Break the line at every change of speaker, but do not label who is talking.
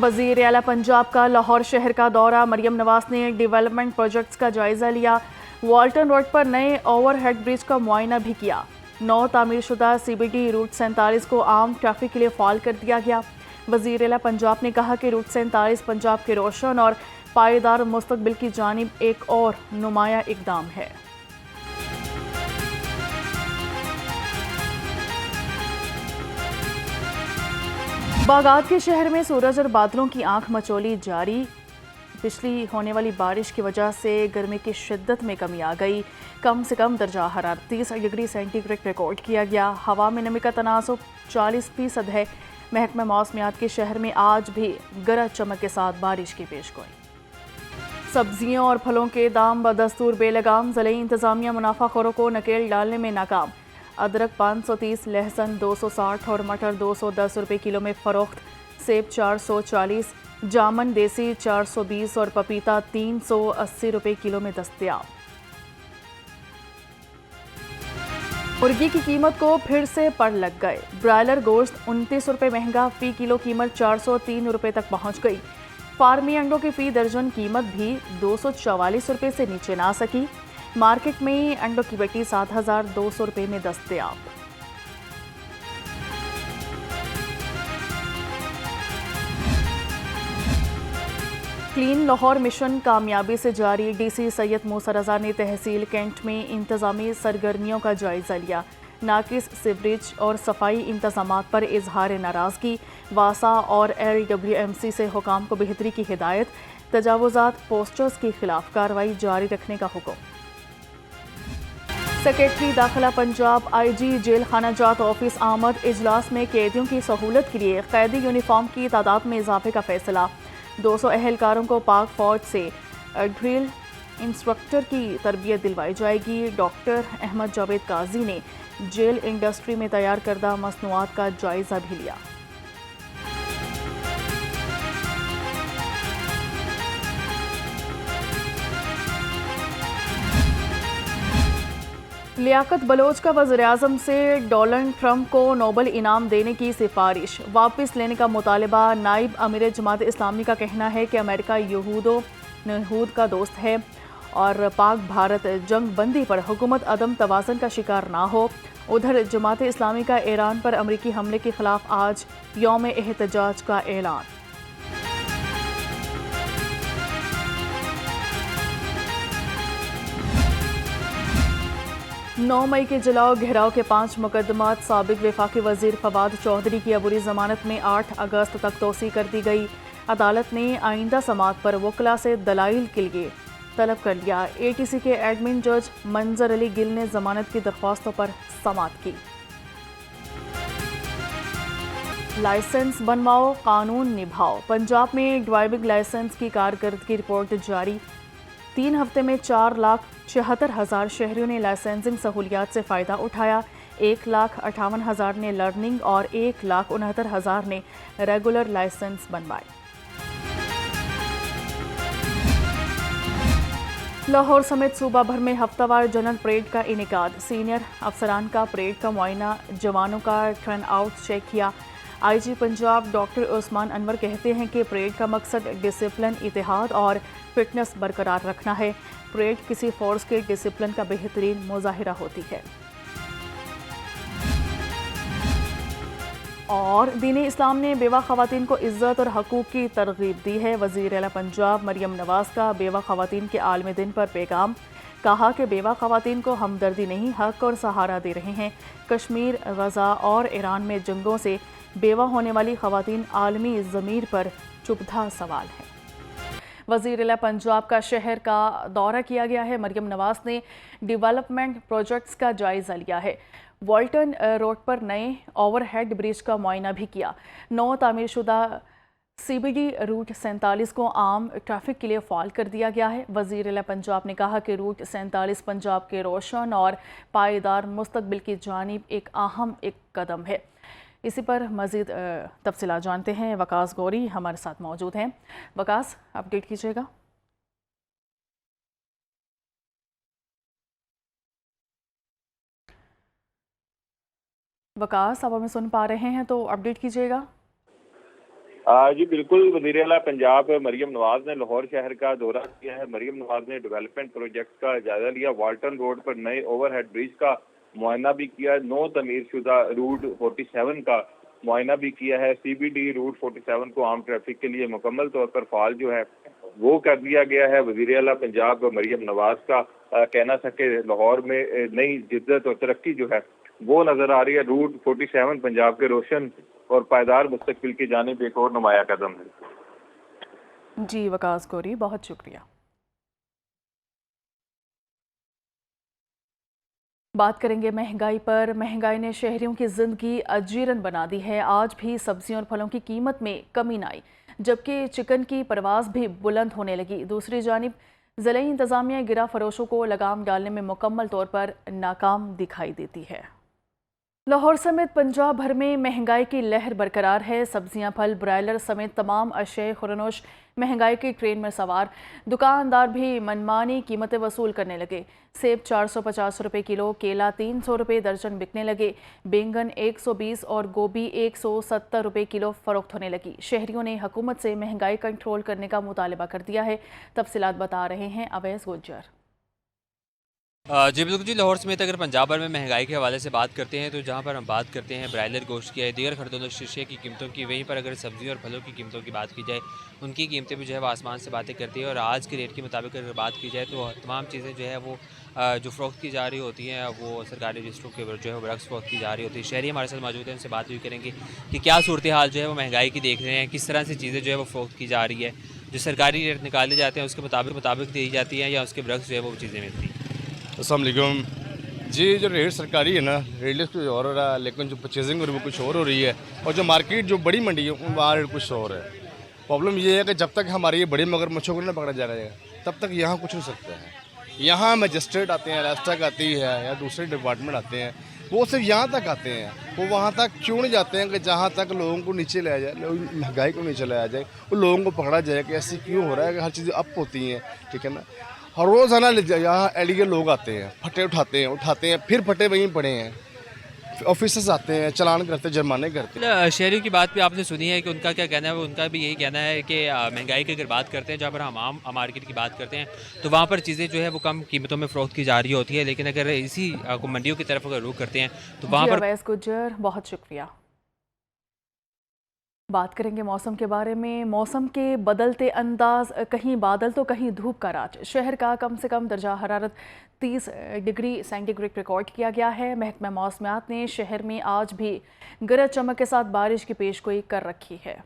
وزیر اعلیٰ پنجاب کا لاہور شہر کا دورہ، مریم نواز نے ڈیولپمنٹ پروجیکٹس کا جائزہ لیا، والٹن روڈ پر نئے اوور ہیڈ برج کا معائنہ بھی کیا، نو تعمیر شدہ سی بی ڈی روٹ 47 کو عام ٹریفک کے لیے فعال کر دیا گیا۔ وزیر اعلیٰ پنجاب نے کہا کہ روٹ 47 پنجاب کے روشن اور پائیدار مستقبل کی جانب ایک اور نمایاں اقدام ہے۔ باغات کے شہر میں سورج اور بادلوں کی آنکھ مچولی جاری، پچھلی ہونے والی بارش کی وجہ سے گرمی کی شدت میں کمی آ گئی، کم سے کم درجہ حرارت 30 ڈگری سینٹی گریڈ ریکارڈ کیا گیا، ہوا میں نمی کا تناسب 40% ہے۔ محکمہ موسمیات کے شہر میں آج بھی گرج چمک کے ساتھ بارش کی پیشگوئی۔ سبزیوں اور پھلوں کے دام بدستور بے لگام، ضلعی انتظامیہ منافع خوروں کو نکیل ڈالنے میں ناکام، ادرک 530، لہسن 260 اور مٹر 210 روپے کلو میں فروخت، سیب 440، جامن دیسی 420 اور پپیتا 380 روپے کلو میں دستیاب۔ مرغی کی قیمت کو پھر سے پڑ لگ گئے، برائلر گوشت 29 روپے مہنگا، فی کلو قیمت 403 روپے تک پہنچ گئی، فارمی انڈوں کی فی درجن قیمت بھی 244 روپے سے نیچے نہ سکی، مارکیٹ میں انڈوں کی بٹی 7200 روپے میں دستیاب۔ کلین لاہور مشن کامیابی سے جاری، ڈی سی سید موسیٰ رضا نے تحصیل کینٹ میں انتظامی سرگرمیوں کا جائزہ لیا، ناقص سیوریج اور صفائی انتظامات پر اظہار ناراضگی، واسا اور ایل ڈبلیو ایم سی سے حکام کو بہتری کی ہدایت، تجاوزات پوسٹرز کی خلاف کارروائی جاری رکھنے کا حکم۔ سیکریٹری داخلہ پنجاب آئی جی جیل خانہ جات آفس آمد، اجلاس میں قیدیوں کی سہولت کے لیے قیدی یونیفارم کی تعداد میں اضافے کا فیصلہ، 200 اہلکاروں کو پاک فوج سے ڈرل انسٹرکٹر کی تربیت دلوائی جائے گی۔ ڈاکٹر احمد جاوید قاضی نے جیل انڈسٹری میں تیار کردہ مصنوعات کا جائزہ بھی لیا۔ لیاقت بلوچ کا وزیراعظم سے ڈونلڈ ٹرمپ کو نوبل انعام دینے کی سفارش، واپس لینے کا مطالبہ، نائب امیر جماعت اسلامی کا کہنا ہے کہ امریکہ یہود کا دوست ہے اور پاک بھارت جنگ بندی پر حکومت عدم توازن کا شکار نہ ہو۔ ادھر جماعت اسلامی کا ایران پر امریکی حملے کے خلاف آج یوم احتجاج کا اعلان۔ 9 مئی کے جلاؤ گھیراؤ کے 5 مقدمات، سابق وفاقی وزیر فواد چودھری کی عبوری ضمانت میں 8 اگست تک توسیع کر دی گئی۔ عدالت نے آئندہ سماعت پر وکلاء سے دلائل کے لیے طلب کر لیا۔ اے ٹی سی کے ایڈمن جج منظر علی گل نے ضمانت کی درخواستوں پر سماعت کی۔ لائسنس بنواؤ، قانون نبھاؤ، پنجاب میں ڈرائیونگ لائسنس کی کارکردگی رپورٹ جاری، 3 ہفتے میں 4,76,000 شہریوں نے لائسنسنگ سہولیات سے فائدہ اٹھایا، 1,58,000 نے لرننگ اور 1,69,000 نے ریگولر لائسنس بنوائے۔ لاہور سمیت صوبہ بھر میں ہفتہ وار جنرل پریڈ کا انعقاد، سینئر افسران کا پریڈ کا معائنہ، جوانوں کا ٹرن آؤٹ چیک کیا۔ آئی جی پنجاب ڈاکٹر عثمان انور کہتے ہیں کہ پریڈ کا مقصد ڈسپلن، اتحاد اور فٹنس برقرار رکھنا ہے۔ پریڈ کسی فورس کے ڈسپلن کا بہترین مظاہرہ ہوتی ہے۔ اور دین اسلام نے بیوہ خواتین کو عزت اور حقوق کی ترغیب دی ہے، وزیر اعلیٰ پنجاب مریم نواز کا بیوہ خواتین کے عالمی دن پر پیغام، کہا کہ بیوہ خواتین کو ہمدردی نہیں، حق اور سہارا دے رہے ہیں۔ کشمیر، غزہ اور ایران میں جنگوں سے بیوہ ہونے والی خواتین عالمی ضمیر پر چبھتا سوال ہے۔ وزیر اعلیٰ پنجاب کا شہر کا دورہ کیا گیا ہے، مریم نواز نے ڈیولپمنٹ پروجیکٹس کا جائزہ لیا ہے، والٹن روڈ پر نئے اوور ہیڈ برج کا معائنہ بھی کیا، 9 تعمیر شدہ سی بی ڈی روٹ 47 کو عام ٹریفک کے لیے فعال کر دیا گیا ہے۔ وزیر اعلیٰ پنجاب نے کہا کہ روٹ 47 پنجاب کے روشن اور پائیدار مستقبل کی جانب ایک اہم قدم ہے۔ اسی پر مزید تفصیلات جانتے ہیں، وکاس گوری ہمارے ساتھ موجود ہیں۔ وکاس، اپڈیٹ کیجیے گا۔ وکاس، اب ہمیں سن پا رہے ہیں تو اپڈیٹ کیجیے گا۔
جی بالکل، وزیر اعلیٰ پنجاب مریم نواز نے لاہور شہر کا دورہ کیا ہے۔ مریم نواز نے ڈیولپمنٹ پروجیکٹ کا جائزہ لیا، والٹن روڈ پر نئے اوور ہیڈ برج کا معائنہ بھی کیا، نو تعمیر شدہ روٹ 47 کا معائنہ بھی کیا ہے۔ سی بی ڈی روٹ 47 کو عام ٹریفک کے لیے مکمل طور پر فعال جو ہے وہ کر دیا گیا ہے۔ وزیر اعلیٰ پنجاب مریم نواز کا کہنا تھا کہ لاہور میں نئی جدت اور ترقی جو ہے وہ نظر آ رہی ہے۔ روٹ 47 پنجاب کے روشن اور پائیدار مستقبل کی جانب ایک اور نمایاں قدم ہے۔
جی وقاص گوری، بہت شکریہ۔ بات کریں گے مہنگائی پر۔ مہنگائی نے شہریوں کی زندگی اجیرن بنا دی ہے۔ آج بھی سبزیوں اور پھلوں کی قیمت میں کمی نہ آئی، جبکہ چکن کی پرواز بھی بلند ہونے لگی۔ دوسری جانب ضلعی انتظامیہ گرہ فروشوں کو لگام ڈالنے میں مکمل طور پر ناکام دکھائی دیتی ہے۔ لاہور سمیت پنجاب بھر میں مہنگائی کی لہر برقرار ہے۔ سبزیاں، پھل، برائلر سمیت تمام اشیاء خورنوش مہنگائی کی ٹرین میں سوار۔ دکاندار بھی منمانی قیمتیں وصول کرنے لگے۔ سیب 450 روپے کلو، کیلا 300 روپے درجن بکنے لگے، بینگن 120 اور گوبھی 170 روپے کلو فروخت ہونے لگی۔ شہریوں نے حکومت سے مہنگائی کنٹرول کرنے کا مطالبہ کر دیا ہے۔ تفصیلات بتا رہے ہیں اویس گجر۔
جی بالکل جی، لاہور سمیت اگر پنجاب بھر میں مہنگائی کے حوالے سے بات کرتے ہیں تو جہاں پر ہم بات کرتے ہیں برائلر گوشت کی، دیگر خردوں اشیاء کی قیمتوں کی، وہیں پر اگر سبزیوں اور پھلوں کی قیمتوں کی بات کی جائے ان کی قیمتیں بھی جو ہے وہ آسمان سے باتیں کرتی ہیں۔ اور آج کے ریٹ کے مطابق اگر بات کی جائے تو تمام چیزیں جو ہے وہ جو فروخت کی جا رہی ہوتی ہیں وہ سرکاری رجسٹروں کے جو ہے وہ برعکس فروخت کی جا رہی ہوتی ہے۔ شہری ہمارے ساتھ موجود ہیں، ان سے بات بھی کریں گے کہ کیا صورتحال جو ہے وہ مہنگائی کی دیکھ رہے ہیں، کس طرح سے چیزیں جو ہے وہ فروخت کی جا رہی ہے، جو سرکاری ریٹ نکالے جاتے ہیں اس کے مطابق دی جاتی ہیں یا اس کے برعکس جو ہے وہ چیزیں ملتی ہیں۔
السلام علیکم جی، جو ریٹ سرکاری ہے نا، ریٹ لسٹ کچھ اور ہو رہا ہے، لیکن جو پرچیزنگ ہو رہی ہے وہ کچھ اور ہو رہی ہے، اور جو مارکیٹ جو بڑی منڈی ہے وہاں ریٹ کچھ اور ہے۔ پرابلم یہ ہے کہ جب تک ہماری یہ بڑی مگرمچھوں کو نہ پکڑا جائے گا تب تک یہاں کچھ ہو سکتا ہے۔ یہاں مجسٹریٹ آتے ہیں، ریسٹک آتی ہے یا دوسرے ڈپارٹمنٹ آتے ہیں، وہ صرف یہاں تک آتے ہیں، وہ وہاں تک کیوں نہیں جاتے ہیں کہ جہاں تک لوگوں کو نیچے لایا جائے، مہنگائی کو نیچے لایا جائے، وہ لوگوں کو پکڑا جائے کہ ایسی کیوں ہو رہا ہے کہ ہر چیزیں اپ ہوتی ہیں، ٹھیک ہے نا۔ ہر روزانہ یہاں ایڈی کے لوگ آتے ہیں، پھٹے اٹھاتے ہیں، پھر پھٹے وہیں پڑے ہیں، آفیسرز آتے ہیں، چلان کرتے ہیں، جرمانے کرتے ہیں۔
شہریوں کی بات بھی آپ نے سنی ہے کہ ان کا کیا کہنا ہے، وہ ان کا بھی یہی کہنا ہے کہ مہنگائی کی اگر بات کرتے ہیں، جہاں پر ہم عام مارکیٹ کی بات کرتے ہیں تو وہاں پر چیزیں جو ہے وہ کم قیمتوں میں فروخت کی جا رہی ہوتی ہے، لیکن اگر اسی منڈیوں کی طرف اگر رخ کرتے ہیں تو وہاں پر
اویس گجر، بہت شکریہ۔ بات کریں گے موسم کے بارے میں۔ موسم کے بدلتے انداز، کہیں بادل تو کہیں دھوپ کا راج۔ شہر کا کم سے کم درجہ حرارت 30 ڈگری سینٹی گریڈ ریکارڈ کیا گیا ہے۔ محکمہ موسمیات نے شہر میں آج بھی گرج چمک کے ساتھ بارش کی پیشگوئی کر رکھی ہے۔